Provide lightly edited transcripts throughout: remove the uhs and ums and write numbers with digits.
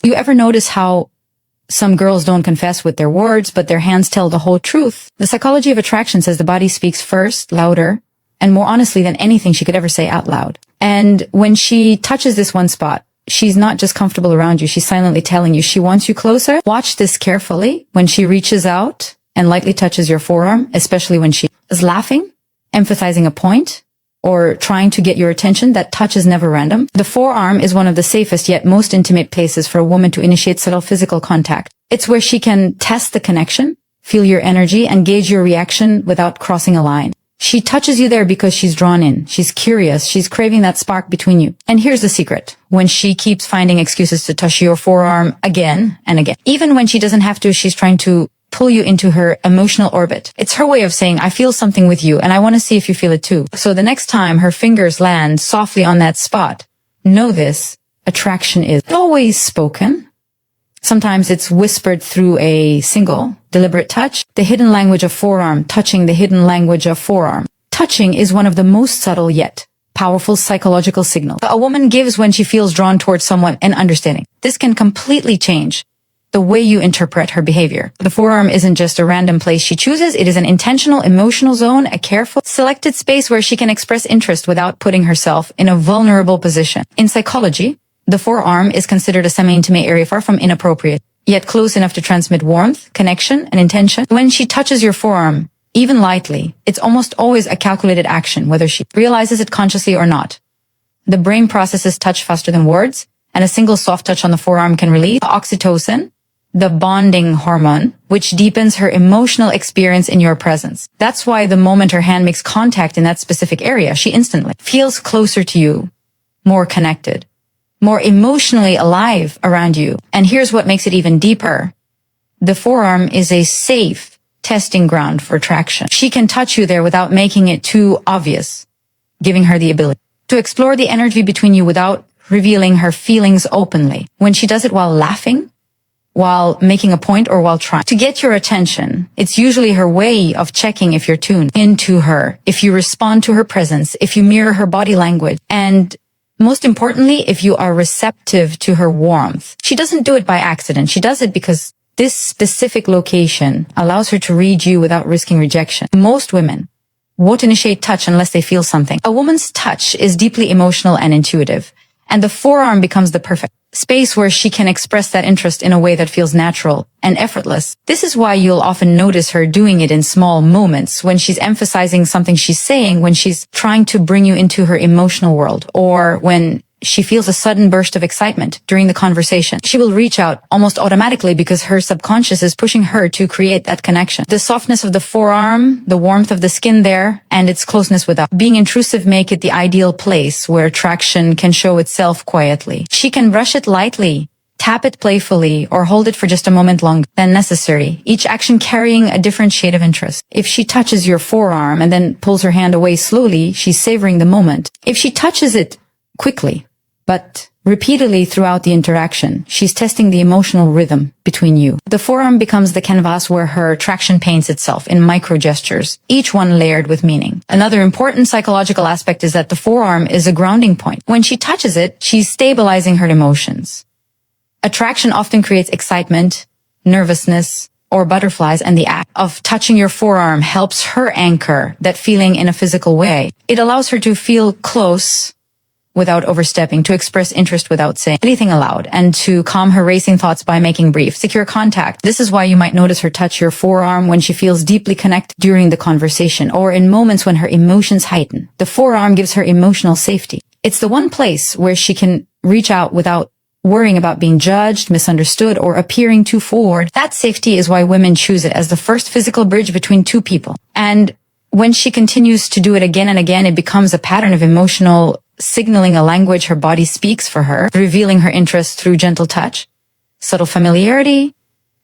You ever notice how some girls don't confess with their words, but their hands tell the whole truth? The psychology of attraction says the body speaks first, louder, and more honestly than anything she could ever say out loud. And when she touches this one spot, she's not just comfortable around you, she's silently telling you she wants you closer. Watch this carefully. When she reaches out and lightly touches your forearm, especially when she is laughing, emphasizing a point, or trying to get your attention, that touch is never random. The forearm is one of the safest yet most intimate places for a woman to initiate subtle physical contact. It's where she can test the connection, feel your energy, and gauge your reaction without crossing a line. She touches you there because she's drawn in. She's curious. She's craving that spark between you. And here's the secret. When she keeps finding excuses to touch your forearm again and again, even when she doesn't have to, she's trying to pull you into her emotional orbit. It's her way of saying, I feel something with you and I want to see if you feel it too. So the next time her fingers land softly on that spot, know this: attraction is always spoken. Sometimes it's whispered through a single, deliberate touch. The hidden language of forearm, touching the hidden language of forearm. Touching is one of the most subtle yet powerful psychological signals a woman gives when she feels drawn towards someone and understanding. This can completely change the way you interpret her behavior. The forearm isn't just a random place she chooses. It is an intentional emotional zone, a careful, selected space where she can express interest without putting herself in a vulnerable position. In psychology, the forearm is considered a semi-intimate area, far from inappropriate, yet close enough to transmit warmth, connection, and intention. When she touches your forearm, even lightly, it's almost always a calculated action, whether she realizes it consciously or not. The brain processes touch faster than words, and a single soft touch on the forearm can release oxytocin, the bonding hormone, which deepens her emotional experience in your presence. That's why the moment her hand makes contact in that specific area, she instantly feels closer to you, more connected, more emotionally alive around you. And here's what makes it even deeper. The forearm is a safe testing ground for attraction. She can touch you there without making it too obvious, giving her the ability to explore the energy between you without revealing her feelings openly. When she does it while laughing, while making a point, or while trying to get your attention, it's usually her way of checking if you're tuned into her, if you respond to her presence, if you mirror her body language, and most importantly, if you are receptive to her warmth. She doesn't do it by accident. She does it because this specific location allows her to read you without risking rejection. Most women won't initiate touch unless they feel something. A woman's touch is deeply emotional and intuitive, and the forearm becomes the perfect space where she can express that interest in a way that feels natural and effortless. This is why you'll often notice her doing it in small moments, when she's emphasizing something she's saying, when she's trying to bring you into her emotional world, or when she feels a sudden burst of excitement during the conversation. She will reach out almost automatically because her subconscious is pushing her to create that connection. The softness of the forearm, the warmth of the skin there, and its closeness without being intrusive make it the ideal place where attraction can show itself quietly. She can brush it lightly, tap it playfully, or hold it for just a moment longer than necessary, each action carrying a different shade of interest. If she touches your forearm and then pulls her hand away slowly, she's savoring the moment. If she touches it quickly, but repeatedly throughout the interaction, she's testing the emotional rhythm between you. The forearm becomes the canvas where her attraction paints itself in micro gestures, each one layered with meaning. Another important psychological aspect is that the forearm is a grounding point. When she touches it, she's stabilizing her emotions. Attraction often creates excitement, nervousness, or butterflies, and the act of touching your forearm helps her anchor that feeling in a physical way. It allows her to feel close without overstepping, to express interest without saying anything aloud, and to calm her racing thoughts by making brief, secure contact. This is why you might notice her touch your forearm when she feels deeply connected during the conversation, or in moments when her emotions heighten. The forearm gives her emotional safety. It's the one place where she can reach out without worrying about being judged, misunderstood, or appearing too forward. That safety is why women choose it as the first physical bridge between two people. And when she continues to do it again and again, it becomes a pattern of emotional signaling, a language her body speaks for her, revealing her interest through gentle touch, subtle familiarity,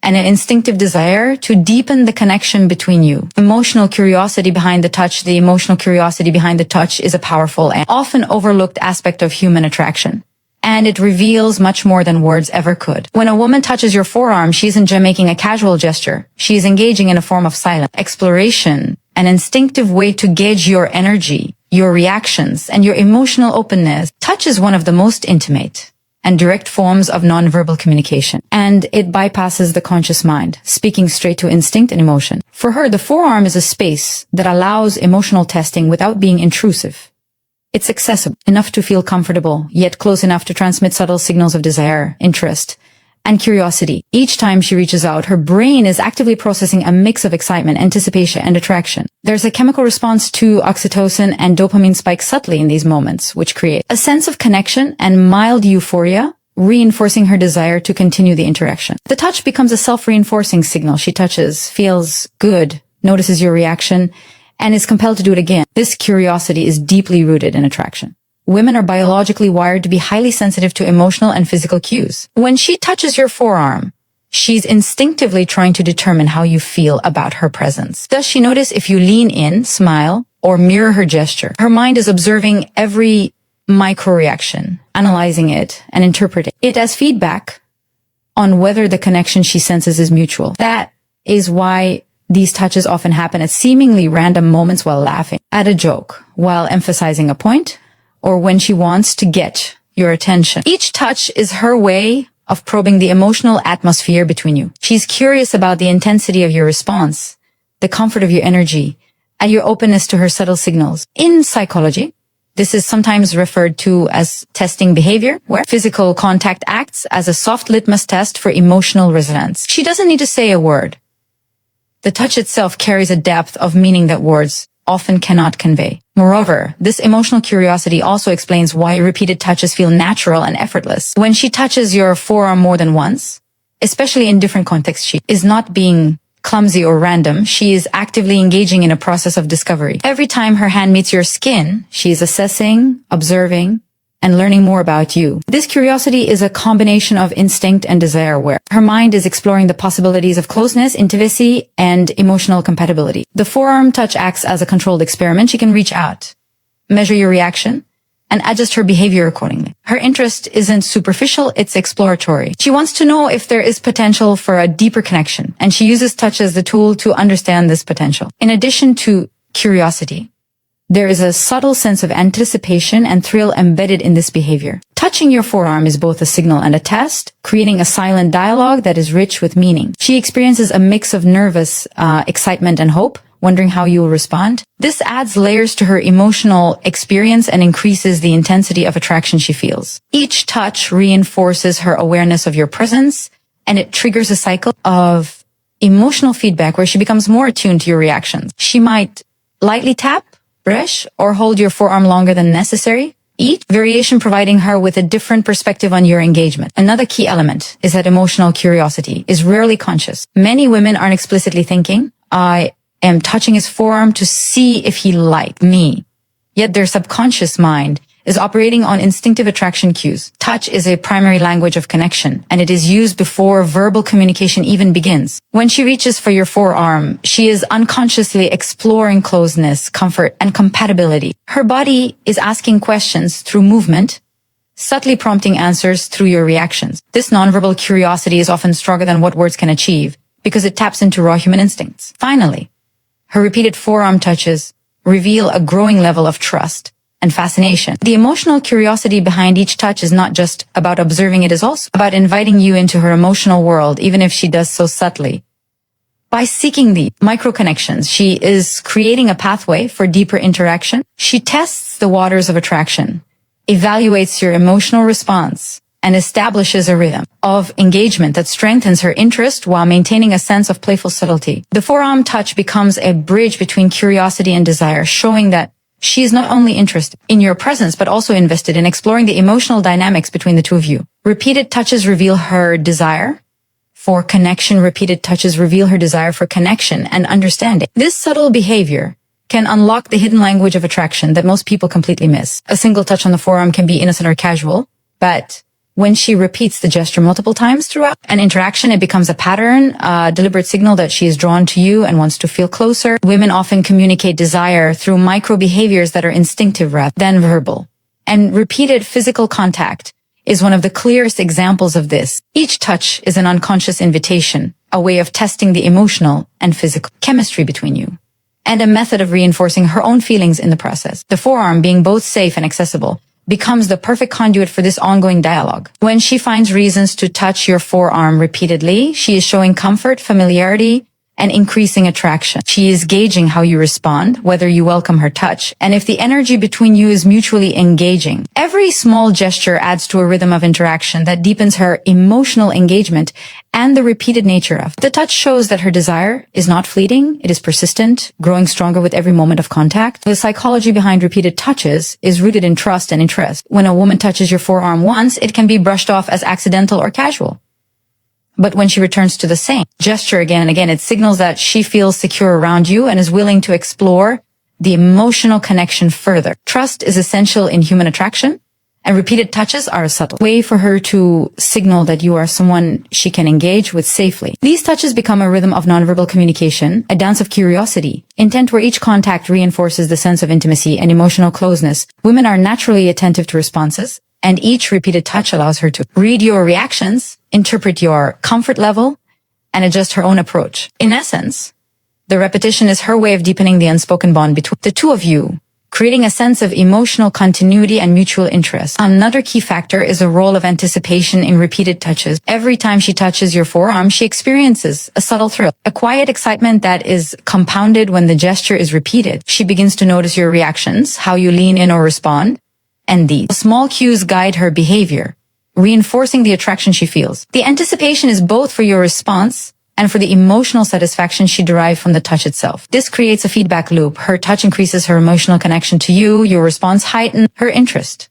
and an instinctive desire to deepen the connection between you. Emotional curiosity behind the touch. The emotional curiosity behind the touch is a powerful and often overlooked aspect of human attraction, and it reveals much more than words ever could. When a woman touches your forearm, she isn't just making a casual gesture. She is engaging in a form of silent exploration, an instinctive way to gauge your energy, your reactions, and your emotional openness. Touch is one of the most intimate, and direct forms of nonverbal communication. And it bypasses the conscious mind, speaking straight to instinct and emotion. For her, the forearm is a space that allows emotional testing without being intrusive. It's accessible enough to feel comfortable, yet close enough to transmit subtle signals of desire, interest, and curiosity. Each time she reaches out, her brain is actively processing a mix of excitement, anticipation, and attraction. There's a chemical response to oxytocin and dopamine spikes subtly in these moments, which create a sense of connection and mild euphoria, reinforcing her desire to continue the interaction. The touch becomes a self-reinforcing signal. She touches, feels good, notices your reaction, and is compelled to do it again. This curiosity is deeply rooted in attraction. Women are biologically wired to be highly sensitive to emotional and physical cues. When she touches your forearm, she's instinctively trying to determine how you feel about her presence. Does she notice if you lean in, smile, or mirror her gesture? Her mind is observing every micro-reaction, analyzing it, and interpreting it as feedback on whether the connection she senses is mutual. That is why these touches often happen at seemingly random moments while laughing at a joke, while emphasizing a point, or when she wants to get your attention. Each touch is her way of probing the emotional atmosphere between you. She's curious about the intensity of your response, the comfort of your energy, and your openness to her subtle signals. In psychology, this is sometimes referred to as testing behavior, where physical contact acts as a soft litmus test for emotional resonance. She doesn't need to say a word. The touch itself carries a depth of meaning that words often cannot convey. Moreover, this emotional curiosity also explains why repeated touches feel natural and effortless. When she touches your forearm more than once, especially in different contexts, she is not being clumsy or random. She is actively engaging in a process of discovery. Every time her hand meets your skin, she is assessing, observing, and learning more about you. This curiosity is a combination of instinct and desire, where her mind is exploring the possibilities of closeness, intimacy, and emotional compatibility. The forearm touch acts as a controlled experiment. She can reach out, measure your reaction, and adjust her behavior accordingly. Her interest isn't superficial, it's exploratory. She wants to know if there is potential for a deeper connection, and she uses touch as the tool to understand this potential. In addition to curiosity, there is a subtle sense of anticipation and thrill embedded in this behavior. Touching your forearm is both a signal and a test, creating a silent dialogue that is rich with meaning. She experiences a mix of nervous excitement and hope, wondering how you will respond. This adds layers to her emotional experience and increases the intensity of attraction she feels. Each touch reinforces her awareness of your presence, and it triggers a cycle of emotional feedback where she becomes more attuned to your reactions. She might lightly tap, brush, or hold your forearm longer than necessary, each variation providing her with a different perspective on your engagement. Another key element is that emotional curiosity is rarely conscious. Many women aren't explicitly thinking, I am touching his forearm to see if he liked me. Yet their subconscious mind is operating on instinctive attraction cues. Touch is a primary language of connection, and it is used before verbal communication even begins. When she reaches for your forearm, she is unconsciously exploring closeness, comfort, and compatibility. Her body is asking questions through movement, subtly prompting answers through your reactions. This nonverbal curiosity is often stronger than what words can achieve, because it taps into raw human instincts. Finally, her repeated forearm touches reveal a growing level of trust and fascination. The emotional curiosity behind each touch is not just about observing, it is also about inviting you into her emotional world, even if she does so subtly. By seeking the micro-connections, she is creating a pathway for deeper interaction. She tests the waters of attraction, evaluates your emotional response, and establishes a rhythm of engagement that strengthens her interest while maintaining a sense of playful subtlety. The forearm touch becomes a bridge between curiosity and desire, showing that she is not only interested in your presence, but also invested in exploring the emotional dynamics between the two of you. Repeated touches reveal her desire for connection. Repeated touches reveal her desire for connection and understanding. This subtle behavior can unlock the hidden language of attraction that most people completely miss. A single touch on the forearm can be innocent or casual, but when she repeats the gesture multiple times throughout an interaction, it becomes a pattern, a deliberate signal that she is drawn to you and wants to feel closer. Women often communicate desire through micro behaviors that are instinctive rather than verbal. And repeated physical contact is one of the clearest examples of this. Each touch is an unconscious invitation, a way of testing the emotional and physical chemistry between you, and a method of reinforcing her own feelings in the process. The forearm, being both safe and accessible, becomes the perfect conduit for this ongoing dialogue. When she finds reasons to touch your forearm repeatedly, she is showing comfort, familiarity, and increasing attraction. She is gauging how you respond, whether you welcome her touch, and if the energy between you is mutually engaging. Every small gesture adds to a rhythm of interaction that deepens her emotional engagement and the repeated nature of. The touch shows that her desire is not fleeting, it is persistent, growing stronger with every moment of contact. The psychology behind repeated touches is rooted in trust and interest. When a woman touches your forearm once, it can be brushed off as accidental or casual. But when she returns to the same gesture again and again, it signals that she feels secure around you and is willing to explore the emotional connection further. Trust is essential in human attraction, and repeated touches are a subtle way for her to signal that you are someone she can engage with safely. These touches become a rhythm of nonverbal communication, a dance of curiosity, intent where each contact reinforces the sense of intimacy and emotional closeness. Women are naturally attentive to responses, and each repeated touch allows her to read your reactions, interpret your comfort level, and adjust her own approach. In essence, the repetition is her way of deepening the unspoken bond between the two of you, creating a sense of emotional continuity and mutual interest. Another key factor is the role of anticipation in repeated touches. Every time she touches your forearm, she experiences a subtle thrill, a quiet excitement that is compounded when the gesture is repeated. She begins to notice your reactions, how you lean in or respond, and these small cues guide her behavior, reinforcing the attraction she feels. The anticipation is both for your response and for the emotional satisfaction she derived from the touch itself. This creates a feedback loop. Her touch increases her emotional connection to you, your response heightens her interest,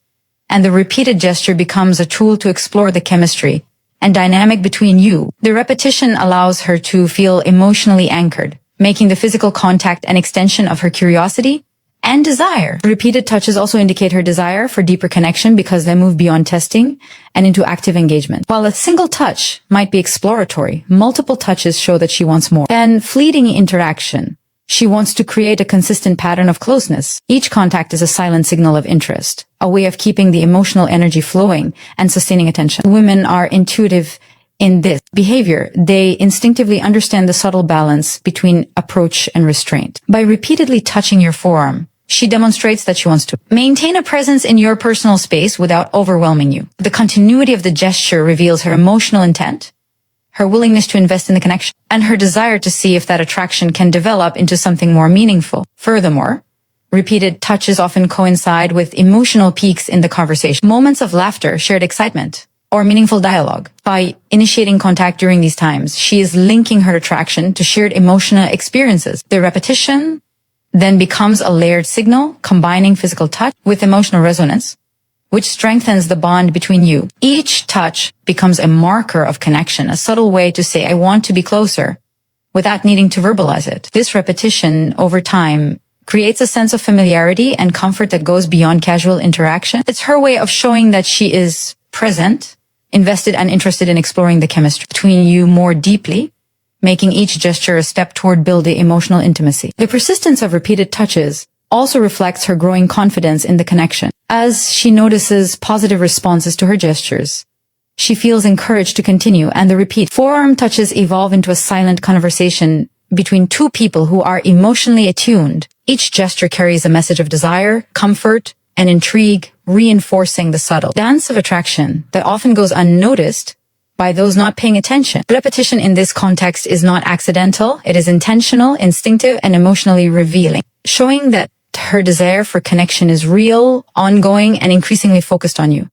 and the repeated gesture becomes a tool to explore the chemistry and dynamic between you. The repetition allows her to feel emotionally anchored, making the physical contact an extension of her curiosity and desire. Repeated touches also indicate her desire for deeper connection because they move beyond testing and into active engagement. While a single touch might be exploratory, multiple touches show that she wants more than fleeting interaction. She wants to create a consistent pattern of closeness. Each contact is a silent signal of interest, a way of keeping the emotional energy flowing and sustaining attention. Women are intuitive in this behavior. They instinctively understand the subtle balance between approach and restraint. By repeatedly touching your forearm, she demonstrates that she wants to maintain a presence in your personal space without overwhelming you. The continuity of the gesture reveals her emotional intent, her willingness to invest in the connection, and her desire to see if that attraction can develop into something more meaningful. Furthermore, repeated touches often coincide with emotional peaks in the conversation, moments of laughter, shared excitement, or meaningful dialogue. By initiating contact during these times, she is linking her attraction to shared emotional experiences. The repetition then becomes a layered signal, combining physical touch with emotional resonance, which strengthens the bond between you. Each touch becomes a marker of connection, a subtle way to say, I want to be closer, without needing to verbalize it. This repetition over time creates a sense of familiarity and comfort that goes beyond casual interaction. It's her way of showing that she is present, invested, and interested in exploring the chemistry between you more deeply, making each gesture a step toward building emotional intimacy. The persistence of repeated touches also reflects her growing confidence in the connection. As she notices positive responses to her gestures, she feels encouraged to continue, and the repeat forearm touches evolve into a silent conversation between two people who are emotionally attuned. Each gesture carries a message of desire, comfort, and intrigue, reinforcing the subtle dance of attraction that often goes unnoticed by those not paying attention. Repetition in this context is not accidental. It is intentional, instinctive, and emotionally revealing, showing that her desire for connection is real, ongoing, and increasingly focused on you.